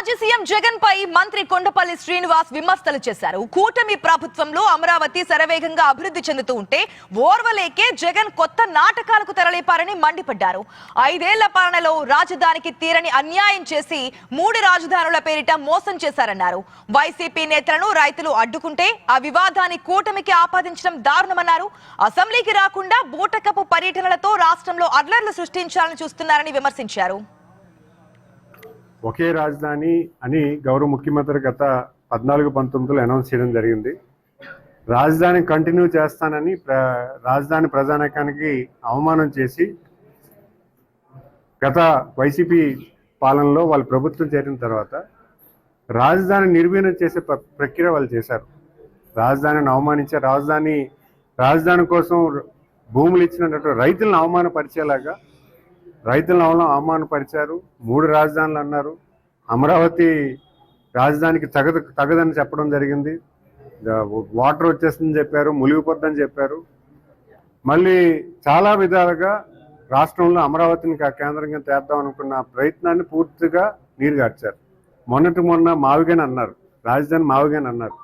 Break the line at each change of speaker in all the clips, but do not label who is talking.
మాజీ సీఎం జగన్ పై మంత్రి కొండపల్లి శ్రీనివాస్ విమర్శలు చేశారు. కూటమి ప్రభుత్వంలో అమరావతి శరవేగంగా అభివృద్ధి చెందుతూ ఉంటే ఓర్వలేకే జగన్ కొత్త నాటకాలకు తెరలేపారని మండిపడ్డారు. 5 ఏళ్ల పాలనలో రాజధానికి తీరని అన్యాయం చేసి 3 రాజధానుల పేరిట మోసం చేశారన్నారు. వైసీపీ నేతలను రైతులు అడ్డుకుంటే ఆ వివాదాన్ని కూటమికి ఆపాదించడం దారుణమన్నారు. అసెంబ్లీకి రాకుండా బూటకపు పర్యటనలతో రాష్ట్రంలో అల్లర్లు సృష్టించాలని చూస్తున్నారని విమర్శించారు.
ఒకే రాజధాని అని గౌరవ ముఖ్యమంత్రి గత 14-19లో అనౌన్స్ చేయడం జరిగింది. రాజధాని కంటిన్యూ చేస్తానని రాజధాని ప్రజానీకానికి అవమానం చేసి గత వైసీపీ పాలనలో వాళ్ళు ప్రభుత్వం చేరిన తర్వాత రాజధాని నిర్వీర్యం చేసే ప్రక్రియ వాళ్ళు చేశారు. రాజధానిని అవమానించారు. రాజధాని కోసం భూములు ఇచ్చినట్టు రైతులను అవమానపరిచేలాగా అవమానపరిచారు. 3 రాజధానులు అన్నారు. అమరావతి రాజధానికి తగదని చెప్పడం జరిగింది. వాటర్ వచ్చేస్తుందని చెప్పారు, మునిగిపోద్దని చెప్పారు. మళ్ళీ చాలా విధాలుగా రాష్ట్రంలో అమరావతిని కేంద్రంగా తేద్దాం అనుకున్న ప్రయత్నాన్ని పూర్తిగా నీరుగార్చారు. మొన్న మావిగాని అన్నారు, రాజధాని మావిగాని అన్నారు.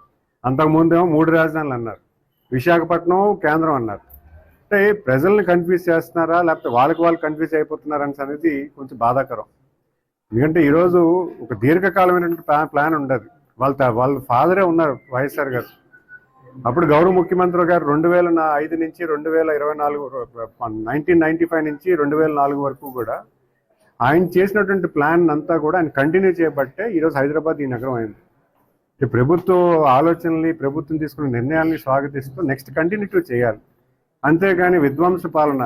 అంతకుముందేమో 3 రాజధానులు అన్నారు. విశాఖపట్నం కేంద్రం అన్నారు. అంటే ప్రజల్ని కన్ఫ్యూజ్ చేస్తున్నారా, లేకపోతే వాళ్ళు కన్ఫ్యూజ్ అయిపోతున్నారా అనేది కొంచెం బాధాకరం. ఎందుకంటే ఈరోజు ఒక దీర్ఘకాలమైనటువంటి ప్లాన్ ఉండదు. వాళ్ళ ఫాదరే ఉన్నారు వైఎస్ఆర్ గారు. అప్పుడు గౌరవ ముఖ్యమంత్రి గారు 2005 నుంచి 2024 1995 నుంచి 2004 వరకు కూడా ఆయన చేసినటువంటి ప్లాన్ అంతా కూడా ఆయన కంటిన్యూ చేయబట్టే ఈరోజు హైదరాబాద్ ఈ నగరం అయింది. ప్రభుత్వ ఆలోచనల్ని, ప్రభుత్వం తీసుకున్న నిర్ణయాల్ని స్వాగతిస్తూ నెక్స్ట్ కంటిన్యూటీ చేయాలి. అంతేగాని విధ్వంస పాలన,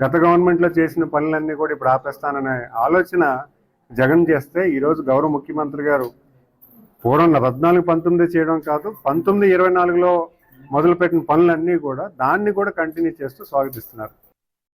గత గవర్నమెంట్లో చేసిన పనులన్నీ కూడా ఇప్పుడు ఆపేస్తాననే ఆలోచన జగన్ చేస్తే ఈరోజు గౌరవ ముఖ్యమంత్రి గారు పూర్వం 14-19 చేయడం కాదు, 19-24లో మొదలుపెట్టిన పనులన్నీ కూడా దాన్ని కూడా కంటిన్యూ చేస్తూ స్వాగతిస్తున్నారు.